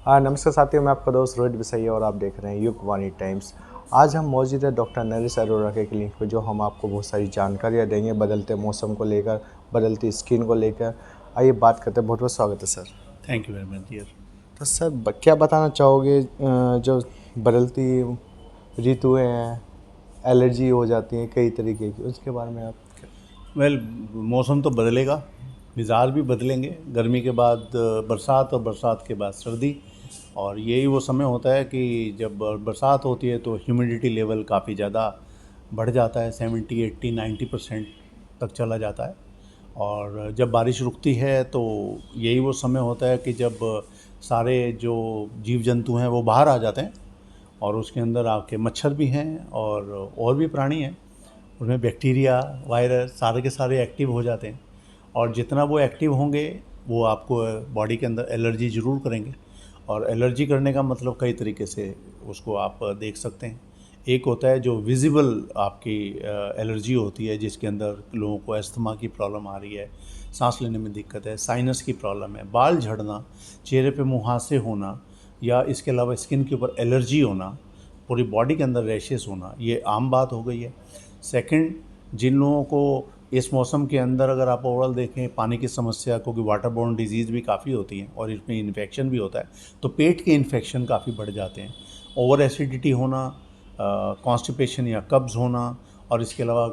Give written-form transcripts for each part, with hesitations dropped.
नमस्कार साथियों, मैं आपका दोस्त रोहित बिसैया और आप देख रहे हैं युग वाणी टाइम्स। आज हम मौजूद है डॉक्टर नरेश अरोड़ा के क्लिनिक पे, जो हम आपको बहुत सारी जानकारियाँ देंगे बदलते मौसम को लेकर, बदलती स्किन को लेकर। आइए बात करते हैं। बहुत बहुत स्वागत है sir. Thank you very much dear. तो सर क्या बताना चाहोगे, जो बदलती ऋतुएँ हैं, एलर्जी हो जाती हैं कई तरीके की, उसके बारे में आप वेल, मौसम तो बदलेगा, मिजाज भी बदलेंगे। गर्मी के बाद बरसात और बरसात के बाद सर्दी। और यही वो समय होता है कि जब बरसात होती है तो ह्यूमिडिटी लेवल काफ़ी ज़्यादा बढ़ जाता है, 70 80 90% तक चला जाता है। और जब बारिश रुकती है तो यही वो समय होता है कि जब सारे जो जीव जंतु हैं वो बाहर आ जाते हैं, और उसके अंदर आपके मच्छर भी हैं और भी प्राणी हैं। उसमें बैक्टीरिया, वायरस सारे के सारे एक्टिव हो जाते हैं। और जितना वो एक्टिव होंगे वो आपको बॉडी के अंदर एलर्जी ज़रूर करेंगे। और एलर्जी करने का मतलब कई तरीके से उसको आप देख सकते हैं। एक होता है जो विजिबल आपकी एलर्जी होती है, जिसके अंदर लोगों को अस्थमा की प्रॉब्लम आ रही है, सांस लेने में दिक्कत है, साइनस की प्रॉब्लम है, बाल झड़ना, चेहरे पे मुहासे होना, या इसके अलावा स्किन के ऊपर एलर्जी होना, पूरी बॉडी के अंदर रैशेस होना, ये आम बात हो गई है। सेकंड, जिन लोगों को इस मौसम के अंदर अगर आप ओवरऑल देखें पानी की समस्या, क्योंकि वाटर बोर्न डिजीज़ भी काफ़ी होती हैं और इसमें इन्फेक्शन भी होता है, तो पेट के इन्फेक्शन काफ़ी बढ़ जाते हैं। ओवर एसिडिटी होना, कॉन्स्टिपेशन या कब्ज़ होना, और इसके अलावा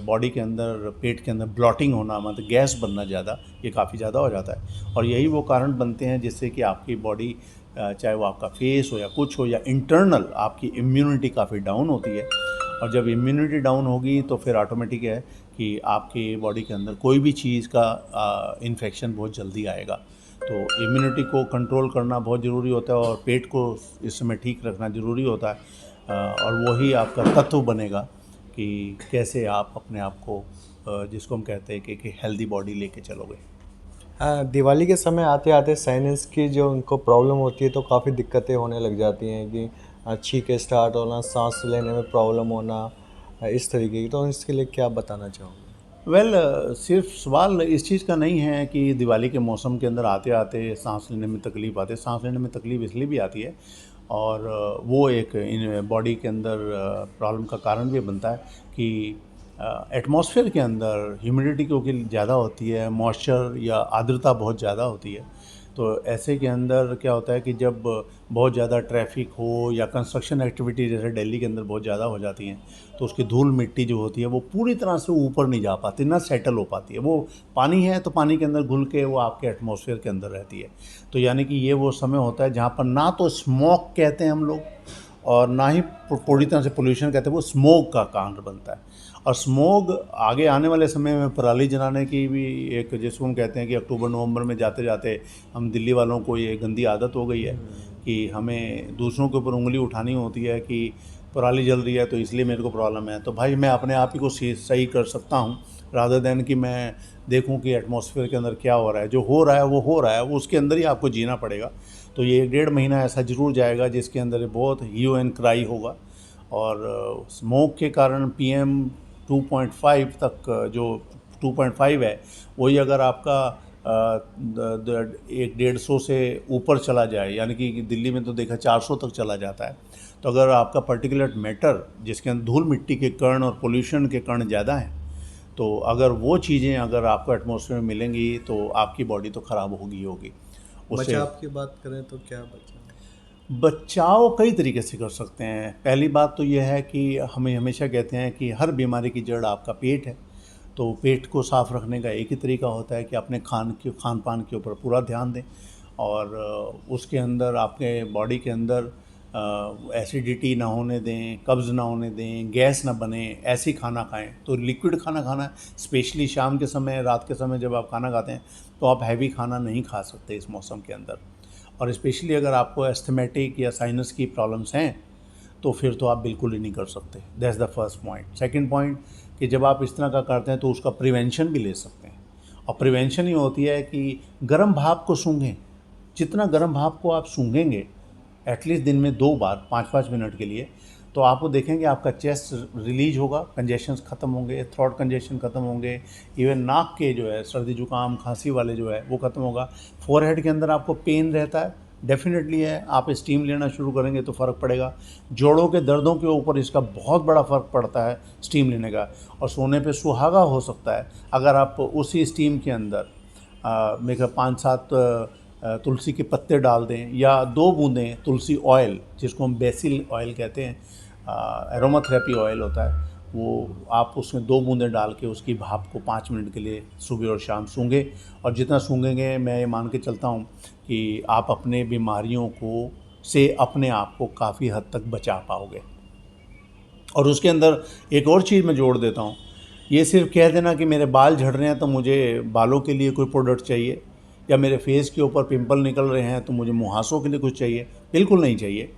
बॉडी के अंदर, पेट के अंदर ब्लॉटिंग होना, मतलब गैस बनना ज़्यादा, ये काफ़ी ज़्यादा हो जाता है। और यही वो कारण बनते हैं जिससे कि आपकी बॉडी, चाहे वो आपका फेस हो या कुछ हो, या इंटरनल आपकी इम्यूनिटी काफ़ी डाउन होती है। और जब इम्यूनिटी डाउन होगी तो फिर ऑटोमेटिक है कि आपकी बॉडी के अंदर कोई भी चीज़ का इन्फेक्शन बहुत जल्दी आएगा। तो इम्यूनिटी को कंट्रोल करना बहुत ज़रूरी होता है, और पेट को इस समय ठीक रखना ज़रूरी होता है। और वही आपका तत्व बनेगा कि कैसे आप अपने आप को, जिसको हम कहते हैं कि हेल्दी बॉडी लेके चलोगे। दिवाली के समय आते आते साइनस की जो उनको प्रॉब्लम होती है, तो काफ़ी दिक्कतें होने लग जाती हैं कि छींके स्टार्ट होना, सांस लेने में प्रॉब्लम होना, इस तरीके की। तो इसके लिए क्या बताना चाहोगे? वेल, सिर्फ सवाल इस चीज़ का नहीं है कि दिवाली के मौसम के अंदर आते आते सांस लेने में तकलीफ़ आती है। सांस लेने में तकलीफ़ इसलिए भी आती है, और वो एक इन बॉडी के अंदर प्रॉब्लम का कारण भी बनता है कि एटमॉस्फेयर के अंदर ह्यूमिडिटी क्योंकि ज़्यादा होती है, मॉइस्चर या आर्द्रता बहुत ज़्यादा होती है। तो ऐसे के अंदर क्या होता है कि जब बहुत ज़्यादा ट्रैफिक हो या कंस्ट्रक्शन एक्टिविटी जैसे दिल्ली के अंदर बहुत ज़्यादा हो जाती हैं, तो उसकी धूल मिट्टी जो होती है वो पूरी तरह से ऊपर नहीं जा पाती, ना सेटल हो पाती है। वो पानी है तो पानी के अंदर घुल के वो आपके एटमॉस्फेयर के अंदर रहती है। तो यानी कि ये वो समय होता है जहाँ पर ना तो स्मोक कहते हैं हम लोग, और ना ही पूरी तरह से पोल्यूशन कहते हैं, वो स्मोक का कारण बनता है। और स्मोग आगे आने वाले समय में पराली जलाने की भी एक, जिसको हम कहते हैं कि अक्टूबर नवंबर में जाते जाते हम दिल्ली वालों को ये गंदी आदत हो गई है कि हमें दूसरों के ऊपर उंगली उठानी होती है कि पराली जल रही है तो इसलिए मेरे को प्रॉब्लम है। तो भाई मैं अपने आप ही को सही कर सकता हूँ, रादर दैन कि मैं देखूं कि एटमॉस्फेयर के अंदर क्या हो रहा है। जो हो रहा है वो हो रहा है, वो उसके अंदर ही आपको जीना पड़ेगा। तो ये 1 डेढ़ महीना ऐसा ज़रूर जाएगा जिसके अंदर बहुत ह्यू एंड क्राई होगा। और स्मोक के कारण PM 2.5 तक, जो 2.5 है, वही अगर आपका 150 से ऊपर चला जाए, यानी कि दिल्ली में तो देखा 400 तक चला जाता है। तो अगर आपका पर्टिकुलर मैटर जिसके अंदर धूल मिट्टी के कण और पोल्यूशन के कण ज़्यादा हैं, तो अगर वो चीज़ें अगर आपको एटमॉस्फेयर में मिलेंगी तो आपकी बॉडी तो ख़राब होगी होगी उससे। बचाव की बात करें तो क्या बचाव? बचाव कई तरीके से कर सकते हैं। पहली बात तो यह है कि हमें हमेशा कहते हैं कि हर बीमारी की जड़ आपका पेट है। तो पेट को साफ़ रखने का एक ही तरीका होता है कि अपने खान पान के ऊपर पूरा ध्यान दें, और उसके अंदर आपके बॉडी के अंदर एसिडिटी ना होने दें, कब्ज़ ना होने दें, गैस ना बने, ऐसी खाना खाएं। तो लिक्विड खाना खाना, स्पेशली शाम के समय, रात के समय जब आप खाना खाते हैं, तो आप हैवी खाना नहीं खा सकते इस मौसम के अंदर। और स्पेशली अगर आपको एस्थमेटिक या साइनस की प्रॉब्लम्स हैं तो फिर तो आप बिल्कुल ही नहीं कर सकते। That's the first point. Second point, कि जब आप इस तरह का करते हैं तो उसका प्रिवेंशन भी ले सकते हैं। और प्रिवेंशन ही होती है कि गर्म भाप को सूंघें। जितना गर्म भाप को आप सूंघेंगे, एटलीस्ट दिन में 2 बार 5-5 मिनट के लिए, तो आपको देखेंगे आपका चेस्ट रिलीज होगा, कंजेशंस ख़त्म होंगे, थ्रोट कंजेशन ख़त्म होंगे, इवन नाक के जो है सर्दी जुकाम खांसी वाले जो है वो ख़त्म होगा। फोरहेड के अंदर आपको पेन रहता है डेफिनेटली है। आप स्टीम लेना शुरू करेंगे तो फ़र्क पड़ेगा। जोड़ों के दर्दों के ऊपर इसका बहुत बड़ा फ़र्क पड़ता है स्टीम लेने का। और सोने पे सुहागा हो सकता है अगर आप उसी स्टीम के अंदर मेरे ख्याल 5-7 तुलसी के पत्ते डाल दें, या 2 बूंदें तुलसी ऑयल, जिसको हम बेसिल ऑयल कहते हैं, एरोमा थेरेपी ऑयल होता है, वो आप उसमें 2 बूंदें डाल के उसकी भाप को 5 मिनट के लिए सुबह और शाम सूंघें। और जितना सूंघेंगे मैं ये मान के चलता हूँ कि आप अपने बीमारियों को से अपने आप को काफ़ी हद तक बचा पाओगे। और उसके अंदर एक और चीज़ मैं जोड़ देता हूँ, ये सिर्फ कह देना कि मेरे बाल झड़ रहे हैं तो मुझे बालों के लिए कोई प्रोडक्ट चाहिए, या मेरे फेस के ऊपर पिंपल निकल रहे हैं तो मुझे मुहासों के लिए कुछ चाहिए, बिल्कुल नहीं चाहिए।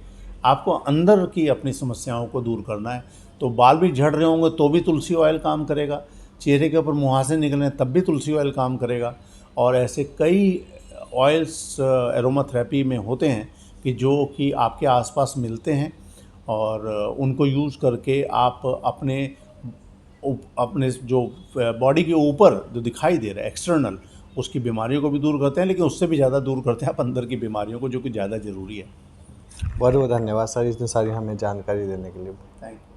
आपको अंदर की अपनी समस्याओं को दूर करना है। तो बाल भी झड़ रहे होंगे तो भी तुलसी ऑयल काम करेगा, चेहरे के ऊपर मुहासे निकले हैं तब भी तुलसी ऑयल काम करेगा। और ऐसे कई ऑयल्स एरोमा थेरेपी में होते हैं कि जो कि आपके आसपास मिलते हैं, और उनको यूज़ करके आप अपने जो बॉडी के ऊपर जो दिखाई दे रहा है एक्सटर्नल, उसकी बीमारियों को भी दूर करते हैं, लेकिन उससे भी ज़्यादा दूर करते हैं आप अंदर की बीमारियों को, जो कि ज़्यादा ज़रूरी है। बहुत बहुत धन्यवाद सर इतनी सारी हमें जानकारी देने के लिए। Thank you.